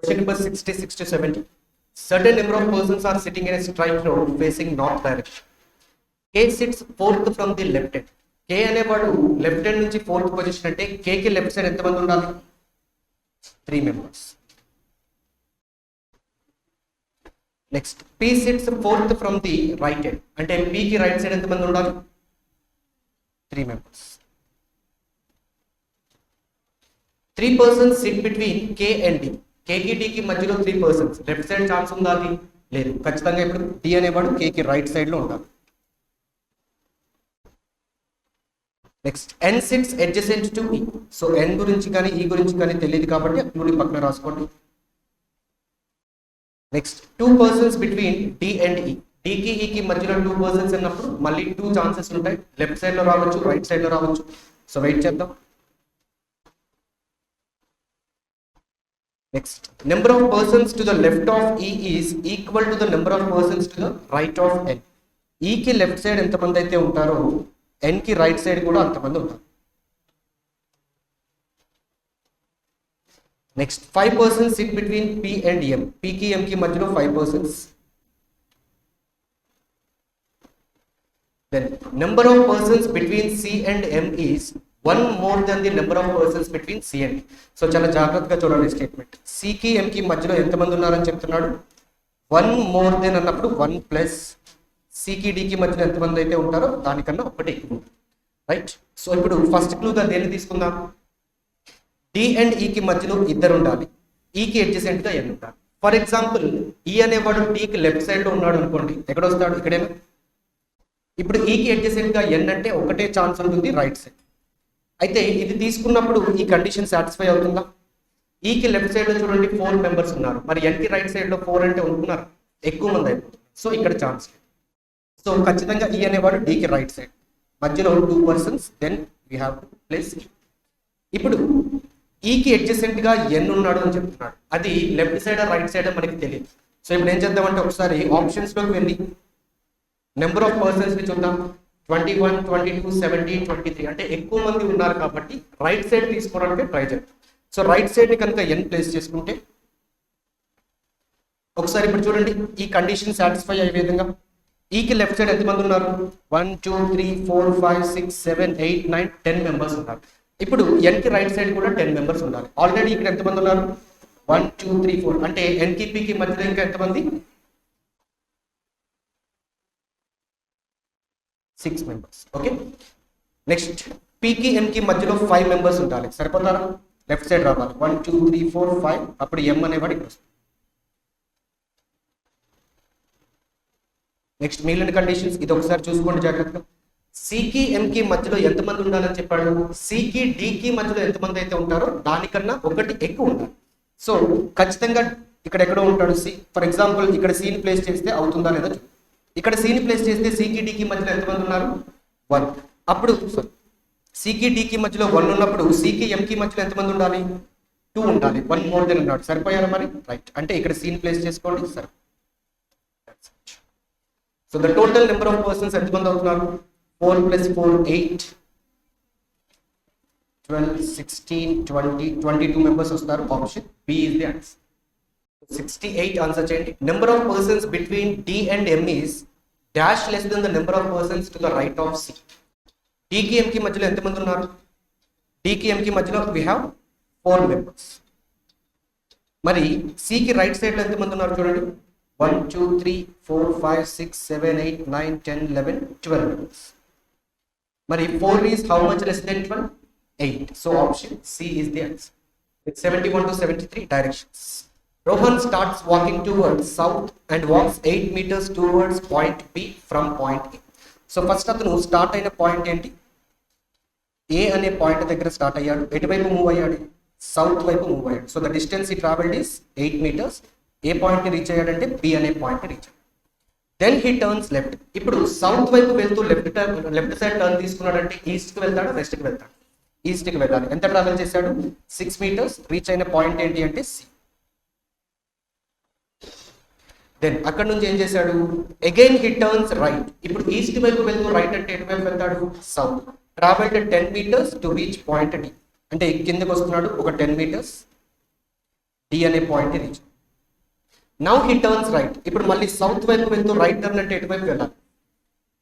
Question number 66 to 70. Certain number of persons are sitting in a straight road facing north direction. K sits fourth from the left hand. K అనేవాడు left hand నుంచి fourth position అంటే K కి left side ఎంతమంది ఉండాలి? 3 members. Next P sits fourth from the right hand అంటే P కి right side ఎంతమంది ఉండాలి? 3 members. 3 persons sit between K and D. K కి D కి మధ్యలో 3 persons. లెఫ్ట్ సైడ్ ఛాన్స్ ఉందా? లేదు. ఖచ్చితంగా ఇప్పుడు D అనేవాడు K కి రైట్ సైడ్ లో ఉండాలి. Next N sits adjacent to E. So N గురించి కానీ E గురించి కానీ తెలియదు కాబట్టి క్లూని పక్కన రాసుకోండి. Next 2 persons between D and E. D కి E కి మధ్యలో 2 persons అన్నప్పుడు మళ్ళీ 2 ఛాన్సెస్ ఉంటాయి. లెఫ్ట్ సైడ్ లో రావచ్చు, రైట్ సైడ్ లో రావచ్చు. సో వెయిట్ చేద్దాం. Next, number of persons to the left of E is equal to the number of persons to the right of N. E కి లెఫ్ట్ సైడ్ ఎంతమంది అయితే ఉంటారో N కి రైట్ సైడ్ కూడా అంతమంది ఉంటారు. Next 5 persons sit between P and M. P కి M కి మధ్యలో 5 persons. Then number of persons between C and M is 1 more than the number of persons between C and D. So చాలా జాగ్రత్తగా చూడండి statement. C కి M కి మధ్యలో ఎంతమంది ఉన్నారని చెప్తున్నాడు? 1 more than అన్నప్పుడు 1 ప్లస్ C కి D కి మధ్యలో ఎంతమంది అయితే ఉంటారో దానికన్నా ఒకటి ఎక్కువ. రైట్. సో ఇప్పుడు ఫస్ట్ క్లూగా దేన్ని తీసుకుందాం? D అండ్ E కి మధ్యలో ఇద్దరు ఉండాలి. E కి అడ్జసెంట్ గా N ఉండాలి. ఫర్ ఎగ్జాంపుల్ E అనేవాడు D కి లెఫ్ట్ సైడ్ లో ఉన్నాడు అనుకోండి. ఎక్కడ వస్తాడు? ఇక్కడేనా? ఇప్పుడు E కి అడ్జసెంట్ గా N అంటే ఒకటే ఛాన్స్ ఉంటుంది రైట్ సైడ్. అయితే ఇది తీసుకున్నప్పుడు ఈ కండిషన్ సాటిస్ఫై అవుతుందా? E కి లెఫ్ట్ సైడ్ లో చూడండి 4 members ఉన్నారు. మరి N కి రైట్ సైడ్ లో 4 అంటే ఉంటున్నారు, ఎక్కువ మంది అయిపోతుంది. సో ఇక్కడ ఛాన్స్ లేదు. సో ఖచ్చితంగా E అనేవాడు D కి రైట్ సైడ్, మధ్యలో 2 persons. Then we have to place. ఇప్పుడు E కి అడ్జసెంట్ గా N ఉన్నాడు అని చెప్తున్నాడు. అది లెఫ్ట్ సైడ్ రైట్ సైడ్ మనకి తెలియదు. సో ఇప్పుడు ఏం చేద్దామంటే ఒకసారి ఆప్షన్స్ లోకి వెళ్ళి నెంబర్ ఆఫ్ పర్సన్స్ ని చూద్దాం. 21, 22, 17, 23 అంటే ఎక్కువ మంది ఉన్నారు కాబట్టి రైట్ సైడ్ తీసుకోవడానికి ట్రై చేద్దాం. సో రైట్ సైడ్ ని కనుక N ప్లేస్ చేసుకుంటే ఒకసారి ఇప్పుడు చూడండి ఈ కండిషన్ సాటిస్ఫై అయ్యే విధంగా E కి లెఫ్ట్ సైడ్ ఎంతమంది ఉన్నారు? 1, 2, 3, 4, 5, 6, 7, 8, 9, 10 members ఉన్నారు. ఇప్పుడు N కి రైట్ సైడ్ కూడా 10 members ఉండాలి. ఆల్రెడీ ఇక్కడ ఎంతమంది ఉన్నారు? 1, 2, 3, 4 అంటే N కి P కి మధ్యలో ఇంకా ఎంతమంది? 6 members. ఓకే. నెక్స్ట్ P కి M కి మధ్యలో 5 members ఉండాలి. సరిపోతారా? లెఫ్ట్ సైడ్ రావాలి. 1, 2, 3, 4, 5 అప్పుడు M అనేవాడు ఇక్కడ వస్తుంది. నెక్స్ట్ మిగిలిన కండిషన్స్ ఇది ఒకసారి చూసుకోండి జాగ్రత్తగా. C కి M కి మధ్యలో ఎంతమంది ఉండాలని చెప్పాడు? C కి D కి మధ్యలో ఎంతమంది అయితే ఉంటారో దానికన్నా ఒకటి ఎక్కువ ఉండాలి. సో ఖచ్చితంగా ఇక్కడ ఎక్కడో ఉంటాడు C. ఫర్ ఎగ్జాంపుల్ ఇక్కడ C ని ప్లేస్ చేస్తే అవుతుందా లేదా? ఇక్కడ C ని ప్లేస్ చేస్తే C కి D కి మధ్యలో ఎంతమంది ఉన్నారు? 1. అప్పుడు C కి D కి మధ్యలో 1 ఉన్నప్పుడు C కి M కి మధ్యలో ఎంతమంది ఉండాలి? 2 ఉండాలి. 1 మోర్ దెన్ ఉన్నాడు. సరిపోయారా మరి? రైట్. అంటే ఇక్కడ C ని ప్లేస్ చేసుకోండి. సరే. So the total number of persons ఎంతమంది అవుతున్నారు? 4 + 4 8, 12, 16, 20, 22 members వస్తారు. Option B is the answer. 68 answer చేయండి. Number of persons between D and M is dash less than the number of persons to the right of C. D కి M కి మధ్యలో ఎంతమంది ఉన్నారు? D కి M కి మధ్యలో we have 4 members. మరి C కి రైట్ సైడ్ లో ఎంతమంది ఉన్నారు చూడండి? 1, 2, 3, 4, 5, 6, 7, 8, 9, 10, 11, 12 members. మరి 4 is how much less than 12? 8. So option C is the answer. With 71 to 73 directions. Rohan starts walking towards south and walks 8 meters towards point B from point A. So first అతను start అయిన point ఏంటి? A అనే point దగ్గర start అయ్యాడు. ఎటువైపు move అయ్యాడు? South వైపు move అయ్యాడు. So the distance he travelled is 8 meters. A point ని రీచ్ అయ్యాడంటే B అనే పాయింట్ రీచ్ అయ్యాడు. Then he turns left. ఇప్పుడు సౌత్ వైపు వెళ్తూ లెఫ్ట్ సైడ్ టర్న్ తీసుకున్నాడంటే ఈస్ట్ కి వెళ్తాడా వెస్ట్ కి వెళ్తాడు? ఈస్ట్ కి వెళ్ళాలి. ఎంత ట్రావెల్ చేశాడు? 6 meters. రీచ్ అయిన పాయింట్ ఏంటి అంటే C. దెన్ అక్కడ నుంచి ఏం చేశాడు? Again he turns right. ఇప్పుడు ఈస్ట్ వైపు వెళ్తూ రైట్ అంటే ఎటువైపు వెళ్తాడు? South. Travelled 10 meters to reach point D. అంటే కిందకి వస్తున్నాడు ఒక 10 meters. డి అనే point reach. Now he turns right. ఇప్పుడు మళ్ళీ సౌత్ వైపు వెళ్తూ రైట్ టర్న్ అంటే ఎటువైపు వెళ్ళాలి?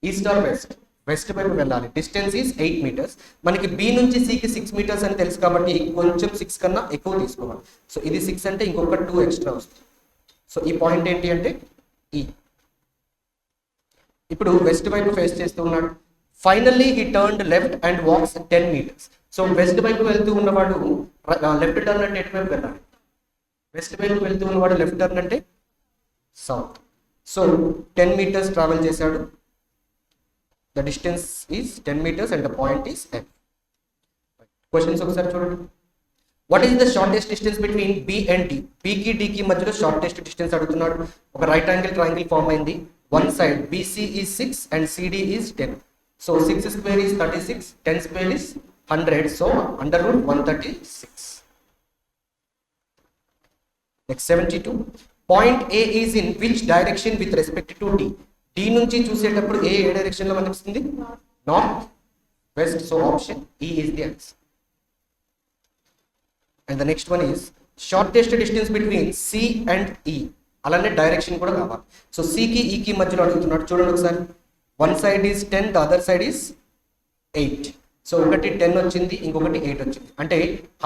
East or west? వెస్ట్ వైపు వెళ్ళాలి. Distance is 8 meters. మనకి బి నుంచి సికి 6 meters అని తెలుసు కాబట్టి కొంచెం 6 కన్నా ఎక్కువ తీసుకోవాలి. సో ఇది 6 అంటే ఇంకొక 2 ఎక్స్ట్రా వస్తుంది. సో ఈ పాయింట్ ఏంటి అంటే ఈ. ఇప్పుడు వెస్ట్ వైపు ఫేస్ చేస్తూ ఉన్నాడు. Finally he turned left and walks 10 meters. సో వెస్ట్ వైపు వెళ్తూ ఉన్నవాడు లెఫ్ట్ టర్న్ అంటే ఎటువైపు వెళ్ళాలి? వెస్ట్ వైపు వెళ్తూ ఉన్నవాడు లెఫ్ట్ టర్న్ అంటే సౌత్. సో 10 meters ట్రావెల్ చేశాడు. The distance is 10 meters and the point is F. Questions ఒకసారి చూడండి. What is the shortest distance between B and D? B కి D కి మధ్యలో shortest distance అడుగుతున్నాడు. ఒక రైట్ యాంగిల్ ట్రయాంగిల్ ఫామ్ అయింది. One side BC is 6 and CD is 10. So 6 square is 36, 10 square is 100. So under root 136. Next 72. Point A is in which direction with respect to D? D నుంచి చూసేటప్పుడు ఏ direction లో మనకు వస్తుంది? North west. So option E is the answer. And the next one is shortest distance between C and E. అలానే direction కూడా కావాలి. So C కి E కి మధ్యలో అడుగుతున్నాడు. చూడండి ఒకసారి. One side is 10, the other side is 8. So ఒకటి 10 వచ్చింది, ఇంకొకటి 8 వచ్చింది. అంటే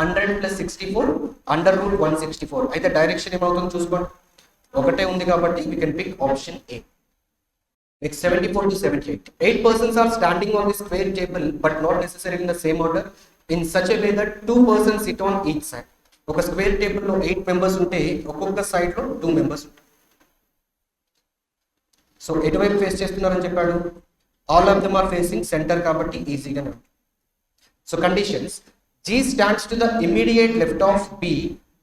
100 + 64 అండర్ రూట్ 164. అయితే డైరెక్షన్ ఏమవుతుందో చూసుకోండి. ఒకటే ఉంది కాబట్టి we can pick option A. Next 74 to 78. 8 persons are standing on the square table but not necessarily in the same order in such a way that 2 persons sit on each side. ఒక square table లో 8 members ఉంటే ఒక్కొక్క side లో 2 members ఉంటారు. So ఎటువైపు face చేస్తున్నారని చెప్పాడు? All of them are facing centre కాబట్టి ఈజీగానే ఉంటుంది. So conditions: G stands to the immediate left of B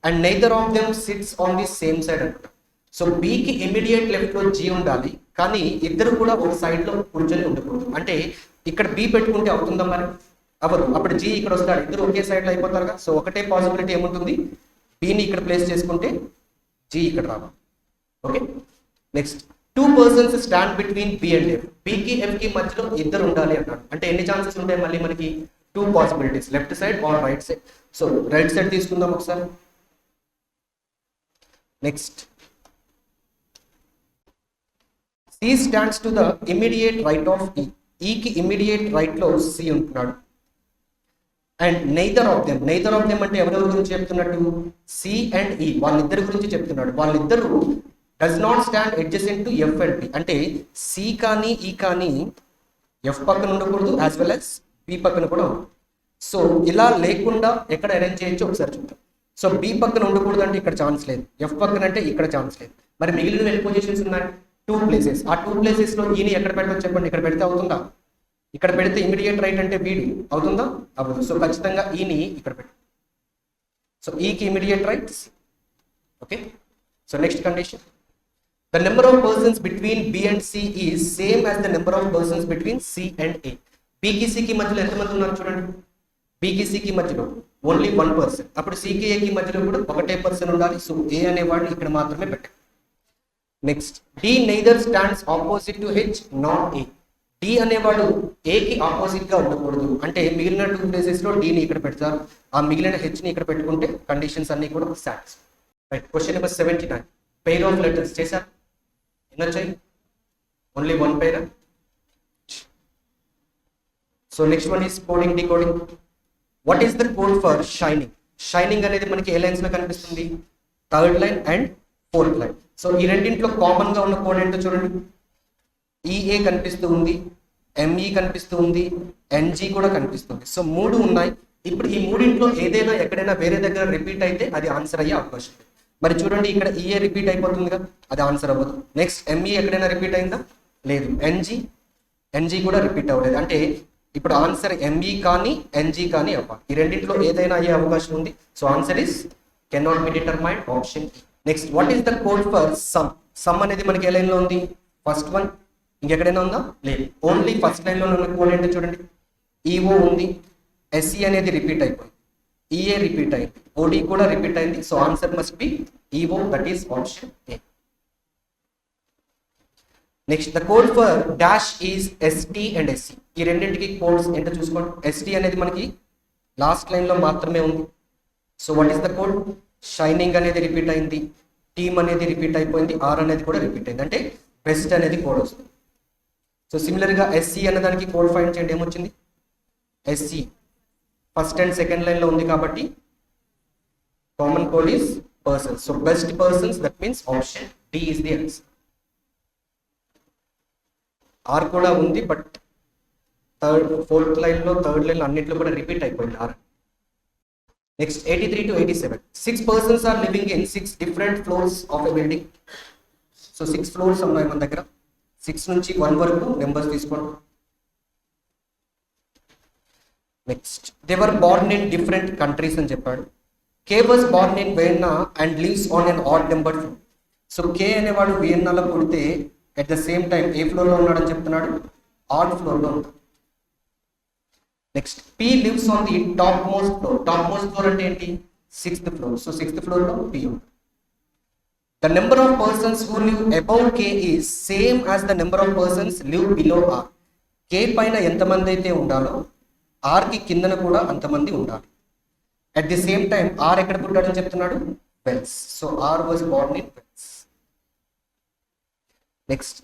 and neither of them sits on the same side అంటారు. సో బికి ఇమీడియట్ లెఫ్ట్ లో G ఉండాలి, కానీ ఇద్దరు కూడా ఒక సైడ్ లో కూర్చొని ఉండకూడదు. అంటే ఇక్కడ బి పెట్టుకుంటే అవుతుందా? మరి అవ్వదు. అప్పుడు జీ ఇక్కడ వస్తాడు, ఇద్దరు ఒకే సైడ్ లో అయిపోతారుగా. సో ఒకటే పాసిబిలిటీ ఏముంటుంది? బిని ఇక్కడ ప్లేస్ చేసుకుంటే జీ ఇక్కడ రావాలి. Okay. Next 2 persons stand between B and F. బికి ఎఫ్ కి మధ్యలో ఇద్దరు ఉండాలి అన్నాడు. అంటే ఎన్ని ఛాన్సెస్ ఉంటాయి? మళ్ళీ మనకి 2 possibilities, left side or right side. So right side తీసుకుందాం ఒకసారి. Next C stands to the immediate right of E. E కి immediate right లో C ఉంటున్నాడు. అండ్ neither of them అంటే ఎవరెవరి గురించి చెప్తున్నట్టు? C and E వాళ్ళిద్దరి గురించి చెప్తున్నాడు. వాళ్ళిద్దరు does not stand adjacent to F and B. అంటే C కానీ E కానీ F పక్కన ఉండకూడదు, యాజ్ వెల్ యాజ్ B పక్కన కూడా ఉండదు. సో ఇలా లేకుండా ఎక్కడ అరేంజ్ చేయొచ్చు ఒకసారి చూద్దాం. సో B పక్కన ఉండకూడదు అంటే ఇక్కడ ఛాన్స్ లేదు, F పక్కన అంటే ఇక్కడ ఛాన్స్ లేదు. మరి మిగిలిన ఎన్ని పొజిషన్స్ ఉన్నాయి? 2 places. ఆ 2 places లో ఈని ఎక్కడ పెట్టవచ్చు చెప్పండి? ఇక్కడ పెడితే అవుతుందా? ఇక్కడ పెడితే ఇమీడియట్ రైట్ అంటే వీడు అవుతుందా? అవ్వదు. సో ఖచ్చితంగా ఈని ఇక్కడ పెట్టు. సో ఈకి immediate right. Okay. So next condition: the number of persons between B and C is same as the number of persons between C and A. B కి C కి మధ్యలో ఎంతమంది ఉన్నారు చూడండి. B కి C కి మధ్యలో ఓన్లీ 1 person. అప్పుడు C కి A కి మధ్యలో కూడా ఒకటే పర్సన్ ఉండాలి. సో A అనేవాడు ఇక్కడ మాత్రమే పెట్టాలి. Next D neither stands opposite to H nor A. D అనేవాడు A కి ఆపోజిట్ గా ఉండకూడదు. అంటే మిగిలిన 2 ప్లేసెస్ లో D ని ఇక్కడ పెడతారు, ఆ మిగిలిన H ని ఇక్కడ పెట్టుకుంటే కండిషన్స్ అన్ని కూడా satisfy. Right. Question number 79. Pair of letters చేశారు. ఎన్ని వచ్చాయి? Only 1 pair. So next one is coding decoding. What is the code for shining? Shining అనేది మనకి ఏ లైన్స్ లో కనిపిస్తుంది? 3rd line and 4th line. So ఈ రెండింటిలో కామన్ గా ఉన్న కోడ్ ఏంటో చూడండి. ఈఏ కనిపిస్తూ ఉంది, ఎంఈ కనిపిస్తూ ఉంది, ఎన్జి కూడా కనిపిస్తుంది. సో 3 ఉన్నాయి. ఇప్పుడు ఈ మూడింట్లో ఏదైనా ఎక్కడైనా వేరే దగ్గర రిపీట్ అయితే అది ఆన్సర్ అయ్యే అవకాశం ఉంది. మరి చూడండి, ఇక్కడ ఈఏ రిపీట్ అయిపోతుందిగా, అది ఆన్సర్ అవ్వదు. నెక్స్ట్ ఎంఈ ఎక్కడైనా రిపీట్ అయిందా? లేదు. ఎన్జి కూడా రిపీట్ అవ్వలేదు. అంటే ఇప్పుడు ఆన్సర్ ఎంఈ కానీ ఎన్జి కానీ అవ్వాలి. ఈ రెండింటిలో ఏదైనా అయ్యే అవకాశం ఉంది. So answer is cannot be determined, option E. Next what is the code for some? Some అనేది మనకి ఏ లైన్ లో ఉంది? First one. ఇంకెక్కడైనా ఉందా? లేదు. ఓన్లీ ఫస్ట్ లైన్ లో ఉన్న కోడ్ ఏంటో చూడండి. ఈఓ ఉంది, ఎస్ఈ అనేది రిపీట్ అయిపోయింది, ఈఏ రిపీట్ అయింది, ఓడి కూడా రిపీట్ అయింది. So answer must be EO, that is option A. Next the code for dash is ST and SC. ఈ రెండింటికి కోడ్స్ ఏంటో చూసుకోండి. ఎస్టీ అనేది మనకి లాస్ట్ లైన్ లో మాత్రమే ఉంది. So what is the code? Shining అనేది రిపీట్ అయింది, టీమ్ అనేది రిపీట్ అయిపోయింది, ఆర్ అనేది కూడా రిపీట్ అయింది, అంటే బెస్ట్ అనేది కోడ్ వస్తుంది. సో సిమిలర్గా ఎస్సీ అనే దానికి కోడ్ ఫైండ్ చేయండి. ఏమొచ్చింది? ఎస్సీ ఫస్ట్ అండ్ సెకండ్ లైన్లో ఉంది కాబట్టి common code is persons. So best persons, that means option D is the answer. R కూడా ఉంది, బట్ ఫోర్త్ లైన్లో థర్డ్ లైన్లో అన్నింటిలో కూడా రిపీట్ అయిపోయింది are. Next 83 to 87. 6 persons are living in 6 different floors of a building. So 6 floors ఉన్నాయి మన దగ్గర. 6 నుంచి 1 వరకు నెంబర్స్ తీసుకోండి. Next they were born in different countries అని చెప్పాడు. K was born in Vienna and lives on an odd number floor. So K అనేవాడు వియన్నాలో పుడితే అట్ ద సేమ్ టైం ఏ ఫ్లోర్లో ఉన్నాడని చెప్తున్నాడు? ఆడ్ ఫ్లోర్లో ఉన్నాడు. Next P lives on the top most floor. Top most floor అంటే ఏంటి? 6th floor. సో 6th ఫ్లోర్లో పి ఉంది. The number of persons who live above K is same as the number of persons live below R. K పైన ఎంతమంది అయితే ఉండాలో ఆర్కి కిందన కూడా అంతమంది ఉండాలి. At the same time R ఎక్కడ పుట్టాడని చెప్తున్నాడు? Wales. So R was born in Wales. Next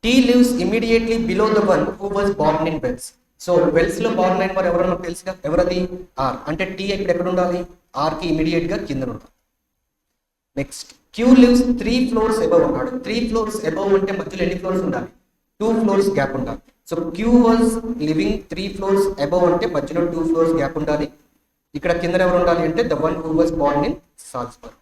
T lives immediately below the one who was born in Wales. So Wales లో బోర్న్ అయిన వారు ఎవరో నాకు తెలుసుగా, ఎవరది? ఆర్. అంటే టీ ఇప్పుడు ఎక్కడ ఉండాలి? ఆర్కి ఇమీడియట్ గా కింద ఉండాలి. Next Q lives 3 floors above ఉన్నాడు. 3 floors అబౌవ్ అంటే మధ్యలో ఎన్ని ఫ్లోర్స్ ఉండాలి? 2 floors గ్యాప్ ఉండాలి. So Q was living 3 floors above అంటే మధ్యలో 2 floors గ్యాప్ ఉండాలి. ఇక్కడ కింద ఎవరు ఉండాలి అంటే the one who was born in Salzburg.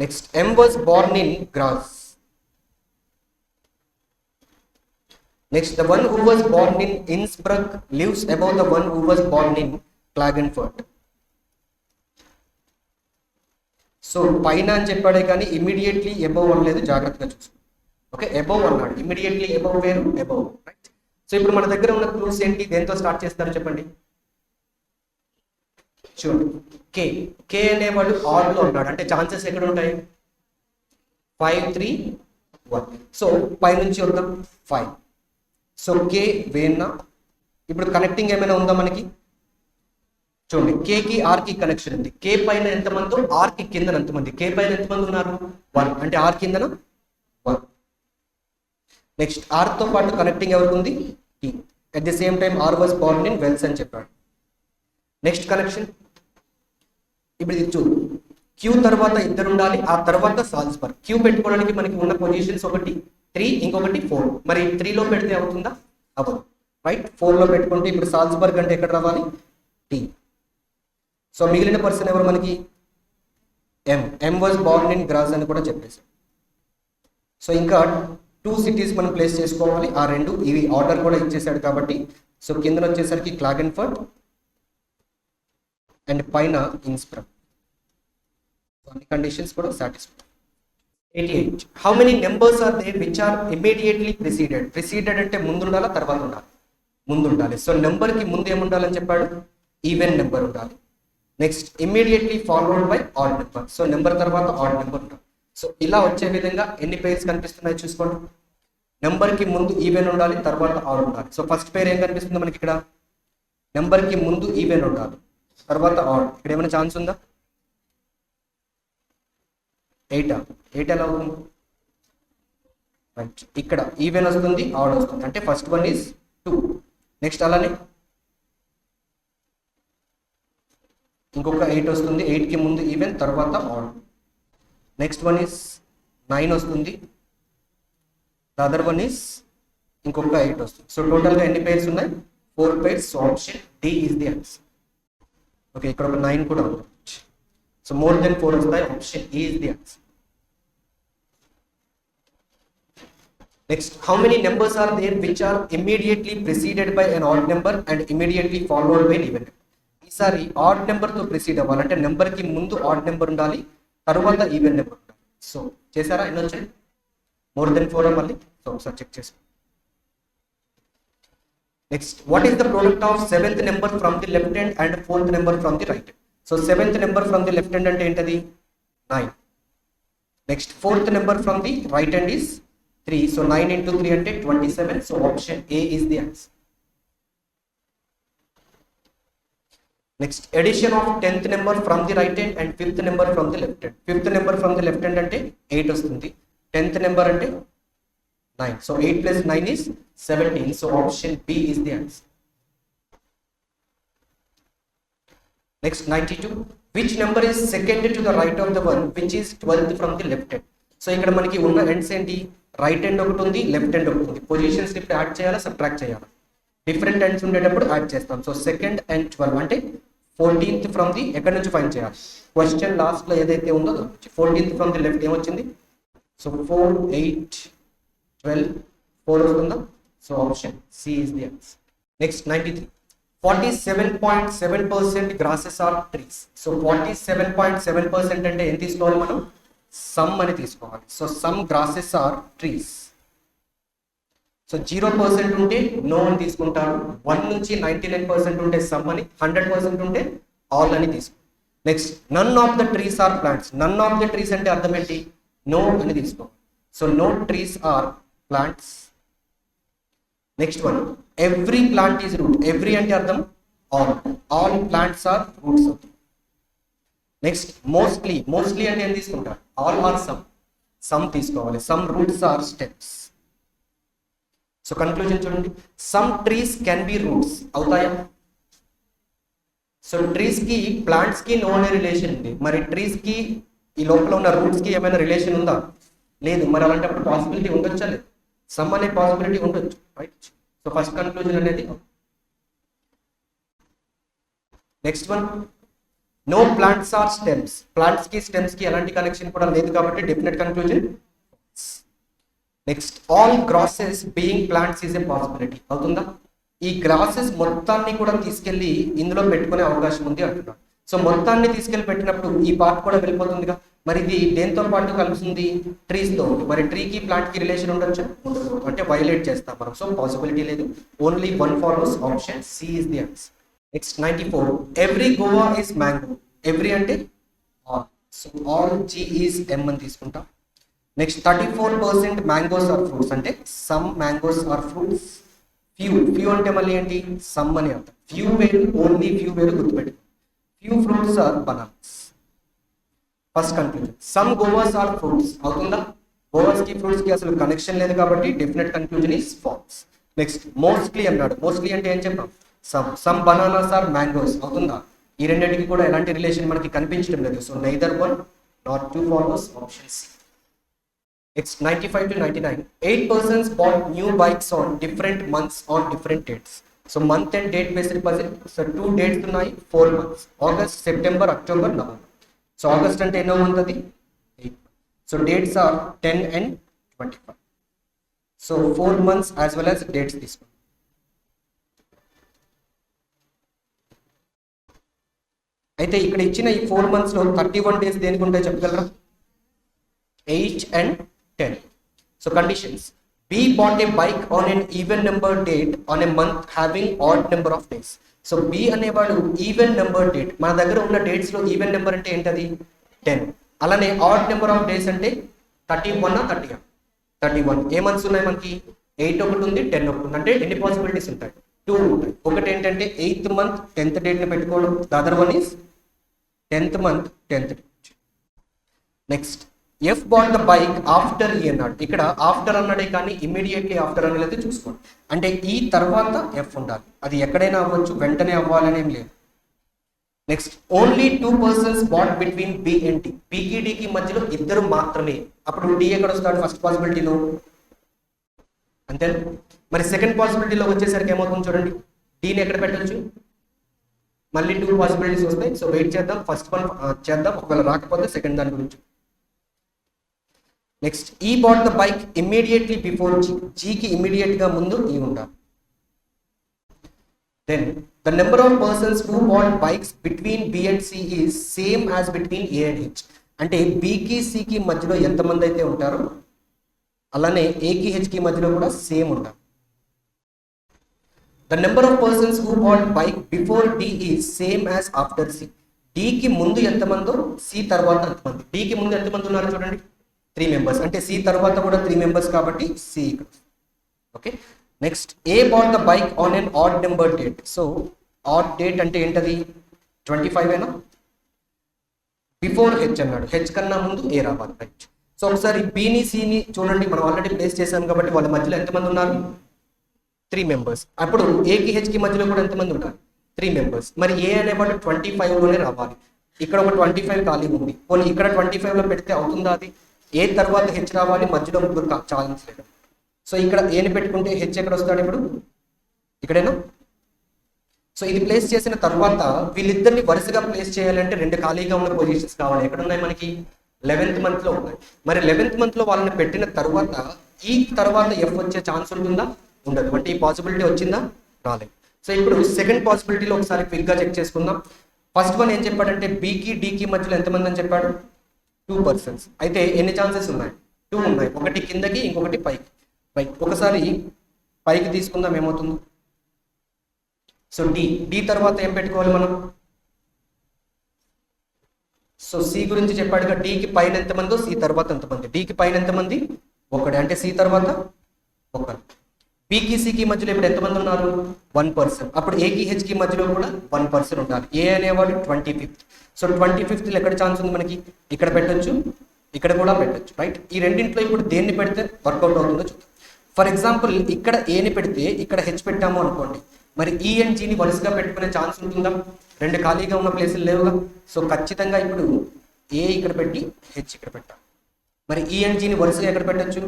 Next M was born in Graz. Next the one who was born in Innsbruck lives above the one who was born in Klagenfurt. So పైన అని చెప్పాడే కానీ immediately above అనలేదు, జాగ్రత్తగా చూసుకో. Okay, above అన్నాడు. Immediately above వేరు, above, right. So ఇప్పుడు మన దగ్గర ఉన్న క్లూస్ ఏంటి? దేంతో స్టార్ట్ చేస్తారు చెప్పండి? చూడండి, కే. కే అనేవాడు ఆడ్ లో ఉన్నాడు, అంటే ఛాన్సెస్ ఎక్కడ ఉంటాయి? 5 3 1. సో పై నుంచి వద్దాం 5. సో కే వేన్నా. ఇప్పుడు కనెక్టింగ్ ఏమైనా ఉందా మనకి? చూడండి, కే కి ఆర్ కి కనెక్షన్ ఉంది. కే పైన ఎంతమంది, ఆర్ కి కిందన ఎంతమంది? కే పైన ఎంతమంది ఉన్నారు? 1. అంటే ఆర్ కిందన 1. నెక్స్ట్ ఆర్ తో పాటు కనెక్టింగ్ ఎవరికి ఉంది? T. At the same time R was born in Wells అని చెప్పాడు. నెక్స్ట్ కనెక్షన్ ఇప్పుడు ఇది చూడు, క్యూ తర్వాత ఇద్దరు ఉండాలి, ఆ తర్వాత సాల్జ్బర్గ్. క్యూ పెట్టుకోవడానికి మనకి ఉన్న పొజిషన్స్ ఒకటి 3, ఇంకొకటి 4. మరి 3లో పెడితే అవుతుందా? అవ్వదు, రైట్. 4లో పెట్టుకుంటే ఇప్పుడు సాల్జ్బర్గ్ అంటే ఎక్కడ రావాలి? టీ. సో మిగిలిన పర్సన్ ఎవరు మనకి? ఎం. ఎం వాజ్ బోర్న్ ఇన్ గ్రాస్ అని కూడా చెప్పేసాం. సో ఇంకా 2 cities మనం ప్లేస్ చేసుకోవాలి. ఆ 2 ఇవి ఆర్డర్ కూడా ఇచ్చేసాడు కాబట్టి, సో కింద వచ్చేసరికి క్లాగెన్ఫర్ట్ అండ్ పైన ఇన్స్బ్రక్. అన్ని కండిషన్స్ కూడా satisfy. 88. How many numbers are there which are immediately preceded. Preceded అంటే ముందు ఉండాలా, తర్వాత ఉండాలి? ముందు ఉండాలి. సో నెంబర్ కి ముందు ఏముండాలని చెప్పాడు? ఈవెన్ నెంబర్ ఉండాలి. Next immediately followed by odd number. So number తర్వాత ఆడ్ నెంబర్ ఉండాలి. సో ఇలా వచ్చే విధంగా ఎన్ని పేర్స్ కనిపిస్తున్నాయి చూసుకోండి. నెంబర్ కి ముందు ఈవెన్ ఉండాలి, తర్వాత ఆడ్ ఉండాలి. సో ఫస్ట్ పేర్ ఏం కనిపిస్తుంది మనకి ఇక్కడ? నెంబర్ కి ముందు ఈవెన్ ఉండాలి, తర్వాత ఆడ్. ఇక్కడ ఏమైనా ఛాన్స్ ఉందా? 8 ఎలా అవుతుంది? రైట్, ఇక్కడ ఈవెన్ వస్తుంది, ఆడ్ వస్తుంది, అంటే ఫస్ట్ వన్ ఈజ్ 2. నెక్స్ట్ అలానే ఇంకొక 8 వస్తుంది, 8 కి ముందు ఈవెన్, తర్వాత ఆడ్. నెక్స్ట్ వన్ ఈస్ 9 వస్తుంది, ద అదర్ వన్ ఈస్ ఇంకొక 8 వస్తుంది. సో టోటల్గా ఎన్ని పేర్స్ ఉన్నాయి? 4 pairs. So option D is the answer. Okay, ఇక్కడ ఒక 9 కూడా ఉంది. సో మోర్ దెన్ 4 వస్తాయి. Option E is the answer. Next, how many numbers are there which are immediately preceded by an odd number and immediately followed by even number. ఈసారి odd number తో precede అవ్వాలంటే number కి ముందు odd number ఉండాలి, తర్వాత even number ఉండాలి. So చేశారా? ఎన్ని వచ్చాయి? మోర్ దెన్ 4 మళ్ళీ. సో ఒకసారి చెక్ చేసుకో. Next, what is the product of 7th number from the left hand and 4th number from the right hand? So 7th number from the left hand అంటే ఏంటది? 9. Next 4th number from the right hand is 3. So 9 into 3 అంటే 27. So option A is the answer. Next addition of 10th number from the right hand and 5th number from the left hand. 5th number from the left hand అంటే 8 వస్తుంది, 10th number అంటే 9. So 8 plus 9 is 17. So option B is the answer. Next 92. Which number is second to the right of the one which is 12th from the left hand? So ఇక్కడ మనకి ఉన్న ends ఏంటి, right hand ఒకటి ఉంది, left hand ఒకటి ఉంది. Positions ఇప్పుడు add చేయాలా సబ్ట్రాక్ట్ చేయాలా? డిఫరెంట్ ఎండ్స్ ఉండేటప్పుడు యాడ్ చేస్తాం. సో సెకండ్ అండ్ 12 అంటే 14th ఫ్రమ్ ది ఎక్కడి నుంచి ఫైండ్ చేయాలి? క్వశ్చన్ లాస్ట్ లో ఏదైతే ఉందో 14th ఫ్రమ్ ది లెఫ్ట్ ఏమొచ్చింది? సో 4, 8, 12, 4 వస్తుందా? So option C is the answer. Next 93. 47.7% grasses are trees. So 47.7% అంటే ఏం తీసుకోవాలి మనం? సమ్ అని తీసుకోవాలి. So some grasses are trees. So 0% ఉంటే నో అని తీసుకుంటారు, 1 నుంచి 99% ఉంటే సమ్ అని, 100% ఉంటే ఆల్ అని తీసుకుంటారు. Next none of the trees are plants. None of the trees అంటే అర్థం ఏంటి? నో అని తీసుకోవాలి. So no trees are plants. Next one, every plant is root. Every అంటే అర్థం all, all plants are roots. Next mostly. Mostly అంటే ఏం తీసుకుంటారు? All are some. సమ్ తీసుకోవాలి. Some roots are stems. So conclusion చూడండి, some trees can be roots అవుతాయా? So trees కి plants కి నో అనే రిలేషన్ ఉంది, మరి ట్రీస్ కి ఈ లోపల ఉన్న రూట్స్ కి ఏమైనా రిలేషన్ ఉందా? లేదు. మరి అలాంటప్పుడు పాసిబిలిటీ ఉండొచ్చా? లేదు. సమ్ అనే పాసిబిలిటీ ఉండొచ్చు, రైట్? సో ఫస్ట్ కన్క్లూజన్ అనేది. Next one, no plants are stems. Plants కి స్టెమ్స్ కి ఎలాంటి కనెక్షన్ కూడా లేదు కాబట్టి definite conclusion. Next all grasses being plants is a possibility అవుతుందా? ఈ గ్రాసెస్ మొత్తాన్ని కూడా తీసుకెళ్లి ఇందులో పెట్టుకునే అవకాశం ఉంది అంటున్నాడు. సో మొత్తాన్ని తీసుకెళ్లి పెట్టినప్పుడు ఈ పార్ట్ కూడా వెళ్ళిపోతుందిగా. మరి ఇది దేంతో పాటు కలుస్తుంది? ట్రీస్ తో. మరి ట్రీకి ప్లాంట్ కి రిలేషన్ ఉండొచ్చు? ఉండదు. అంటే వైలేట్ చేస్తాం మనం. సో పాసిబిలిటీ లేదు. Only one follows. Option C is the answer. Next 94. Every guava is mango. Every అంటే all. So all G is M అని తీసుకుంటాం. నెక్స్ట్ 34% మ్యాంగోస్ ఆర్ ఫ్రూట్స్ అంటే some mangoes are fruits. Few. Few అంటే మళ్ళీ ఏంటి? Some అని అర్థం. Few వేరు, ఓన్లీ ఫ్యూ వేరు, గుర్తుపెట్టు. Few fruits are bananas. First conclusion, some guavas are fruits అవుతుందా? గోవాస్ కి ఫ్రూట్స్ కి అసలు కనెక్షన్ లేదు కాబట్టి definite conclusion is false. Next mostly అన్నాడు. మోస్ట్లీ అంటే ఏం చెప్పాం? సమ్ బనానాస్ ఆర్ మ్యాంగోస్ అవుతుందా? ఈ రెండింటికి కూడా ఎలాంటి రిలేషన్ మనకి కనిపించడం లేదు. So neither one not two follows. Option C. It's 95 to 99. 8 persons bought new bikes on different months on different dates. So month and date based person. So 2 dates ఉన్నాయి, 4 months. August, September, October, November. So August అంటే ఎన్నో month అది? 8. So dates are 10 and 25. So 4 months as well as dates తీసుకోండి. అయితే ఇక్కడ ఇచ్చిన ఈ 4 months లో 31 days దేనికి ఉంటాయి చెప్పగలరా? 8 and 10. So conditions. B bought a bike on an even number date on a month having odd number of days. So B అనేవాడు ఈవెన్ నెంబర్ డేట్. మన దగ్గర ఉన్న డేట్స్ లో ఈవెన్ నెంబర్ అంటే ఏంటది? 10. అలానే ఆడ్ నెంబర్ ఆఫ్ డేస్ అంటే 31 30. 31. ఏ months ఉన్నాయి మనకి? 8 ఒకటి ఉంది, 10 ఒకటి ఉంది. అంటే ఎన్ని పాసిబిలిటీస్ ఉంటాయి? 2 ఉంటాయి. ఒకటి ఏంటంటే 8th month 10th date ని పెట్టుకోవడం. The other one is 10th month 10th date. Next F bought the bike after E అన్నాడు. ఇక్కడ ఆఫ్టర్ అన్నాడే కానీ ఇమ్మీడియట్లీ ఆఫ్టర్ అనేది చూసుకోండి. అంటే ఈ తర్వాత F ఉండాలి. అది ఎక్కడైనా అవ్వచ్చు, వెంటనే అవ్వాలని ఏం లేదు. Next only 2 persons bought between B and D. B కి D కి మధ్యలో ఇద్దరు మాత్రమే. అప్పుడు D ఎక్కడ వస్తాడు? ఫస్ట్ పాసిబిలిటీలో. అంతే. మరి సెకండ్ పాసిబిలిటీలో వచ్చేసరికి ఏమవుతుంది చూడండి. D ని ఎక్కడ పెట్టచ్చు? మళ్ళీ 2 పాసిబిలిటీస్ వస్తాయి. సో వెయిట్ చేద్దాం. ఫస్ట్ వన్ చేద్దాం. ఒకవేళ రాకపోతే సెకండ్ దాని గురించి. Next E bought the bike immediately before G. G కి ఇమ్మీడియట్ గా ముందు ఈ ఉండాలి. Then the number of persons who bought bikes between B and C is same as between A and H. అంటే B కి C కి మధ్యలో ఎంతమంది అయితే ఉంటారో అలానే A కి H కి మధ్యలో కూడా సేమ్ ఉంటారు. The number of persons who bat bike before D is same as after C. D కి ముందు ఎంతమందో C తర్వాత ఎంతమంది. D కి ముందు ఎంతమంది ఉన్నారు చూడండి, 3 members. అంటే C తర్వాత కూడా 3 members కాబట్టి C ఇక్కడ. Okay. Next A bought the bike on an odd number date. So odd date అంటే ఏంటది? 25 అయినా బిఫోర్ హెచ్ అన్నాడు, హెచ్ కన్నా ముందు ఏ రావాలి, రైట్. సో ఒకసారి బిని సిని చూడండి, మనం ఆల్రెడీ ప్లేస్ చేశాం కాబట్టి వాళ్ళ మధ్యలో ఎంతమంది ఉన్నారు, 3 మెంబర్స్. అప్పుడు ఏకి హెచ్కి మధ్యలో కూడా ఎంతమంది ఉన్నారు, 3 మెంబర్స్. మరి ఏ అనేవాడు 25లోనే రావాలి. ఇక్కడ ఒక 25 ఖాళీ ఉంది, పోనీ ఇక్కడ 25లో పెడితే అవుతుందా అది, ఏ తర్వాత హెచ్ రావాలి, మధ్యలో ముగ్గురు ఛాన్స్ లేదు. సో ఇక్కడ ఏని పెట్టుకుంటే హెచ్ ఎక్కడ వస్తాడు ఇప్పుడు, ఇక్కడేనా. సో ఇది ప్లేస్ చేసిన తర్వాత వీళ్ళిద్దరిని వరుసగా ప్లేస్ చేయాలంటే 2 ఖాళీగా ఉన్న పొజిషన్స్ కావాలి. ఎక్కడ ఉన్నాయి మనకి, 11th మంత్ లో ఉన్నాయి. మరి 11th మంత్ లో వాళ్ళని పెట్టిన తర్వాత ఈ తర్వాత ఎఫ్ వచ్చే ఛాన్స్ ఉంటుందా, ఉండదు. అంటే ఈ పాసిబిలిటీ వచ్చిందా, రాలేదు. సో ఇప్పుడు సెకండ్ పాసిబిలిటీలో ఒకసారి క్విక్ గా చెక్ చేసుకుందాం. ఫస్ట్ వన్ ఏం చెప్పాడంటే బికి డికి మధ్యలో ఎంతమంది అని చెప్పాడు, 2 పర్సన్స్. అయితే ఎన్ని ఛాన్సెస్ ఉన్నాయి, 2 ఉన్నాయి. ఒకటి కిందకి, ఇంకొకటి పైకి. ఒకసారి పైకి తీసుకుందాం, ఏమవుతుంది. సో డి తర్వాత ఏం పెట్టుకోవాలి మనం, సో సి గురించి చెప్పాడుగా, డికి పైన ఎంతమందో సి తర్వాత ఎంతమంది, డికి పైన ఎంతమంది, ఒకటి. అంటే సి తర్వాత ఒకరు. బికి సికి మధ్యలో ఇప్పుడు ఎంతమంది ఉన్నారు, 1 పర్సన్. అప్పుడు ఏకి హెచ్కి మధ్యలో కూడా 1 పర్సన్ ఉండాలి. ఏ అనేవాడు 25th. సో 25th ఎక్కడ ఛాన్స్ ఉంది మనకి, ఇక్కడ పెట్టొచ్చు, ఇక్కడ కూడా పెట్టొచ్చు, రైట్. ఈ రెండింటిలో ఇప్పుడు దేన్ని పెడితే వర్కౌట్ అవుతుందో చూద్దాం. ఫర్ ఎగ్జాంపుల్ ఇక్కడ ఏని పెడితే ఇక్కడ హెచ్ పెట్టాము అనుకోండి, మరి ఈ అండ్ జీని వరుసగా పెట్టుకునే ఛాన్స్ ఉంటుందా, 2 ఖాళీగా ఉన్న ప్లేసులు లేవుగా. సో ఖచ్చితంగా ఇప్పుడు ఏ ఇక్కడ పెట్టి హెచ్ ఇక్కడ పెట్టాం. మరి ఈ అండ్ జీని వరుసగా ఎక్కడ పెట్టచ్చు,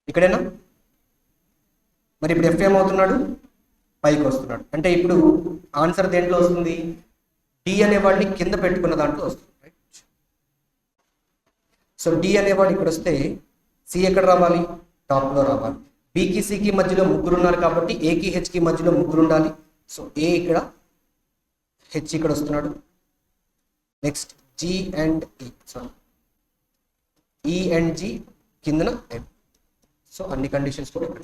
ఇక్కడేనా. మరి ఇప్పుడు ఎఫ్ ఏమవుతున్నాడు, పైకి వస్తున్నాడు. అంటే ఇప్పుడు ఆన్సర్ దేంట్లో వస్తుంది, డి అనేవాడిని కింద పెట్టుకున్న దాంట్లో వస్తుంది, రైట్. సో డి అనేవాడు ఇక్కడ వస్తే సి ఎక్కడ రావాలి, టాప్ లో రావాలి. బికి సికి మధ్యలో ముగ్గురు ఉన్నారు కాబట్టి ఏకి హెచ్కి మధ్యలో ముగ్గురు ఉండాలి. సో ఏ ఇక్కడ, హెచ్ ఇక్కడ వస్తున్నాడు. Next G and E, sorry E and G కిందన ఎం. సో అన్ని కండిషన్స్ కూడా ఇక్కడ.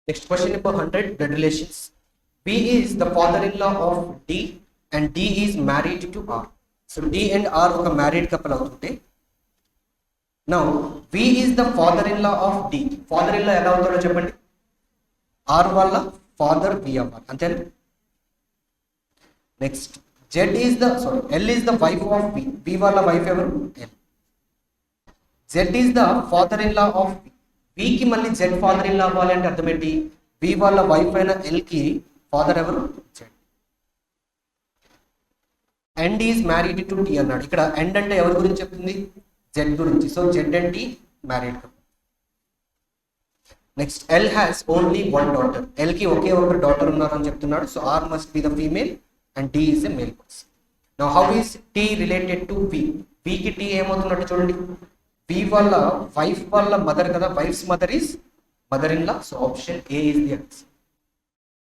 Next question number 100, blood relations. B is the father in law of D and D is married to R. So D and R ఒక married couple అవుతుంటే, now B is the father in law of D. Father in law ఎలా అవుతాడో చెప్పండి, R వాళ్ళ father B అవ్వాలి, అంతేనా. Next Z is the L is the wife of V. V వాళ్ళ wife ఎవరు, L. Z is the father in law of V. వికి మళ్ళీ జెడ్ ఫాదర్ ఇన్ లా అవ్వాలి అంటే అర్థం ఏంటి, వి వాళ్ళ వైఫ్ అయిన ఎల్ కి ఫాదర్ ఎవరు, Z. And is married to D అన్నాడు. ఇక్కడ అండ్ అంటే ఎవరి గురించి చెప్తుంది, జెడ్ గురించి. So Z and D married. Next L has only 1 daughter. L కి ఒకే ఒకరు డాటర్ ఉన్నారు అని చెప్తున్నాడు. So R must be the female and D is a male person. Now how is T related to V. వికి T ఏమవుతున్నట్టు చూడండి, V వాళ్ళ వైఫ్ వాళ్ళ మదర్ కదా, wife's mother is mother in law. So option A is the answer.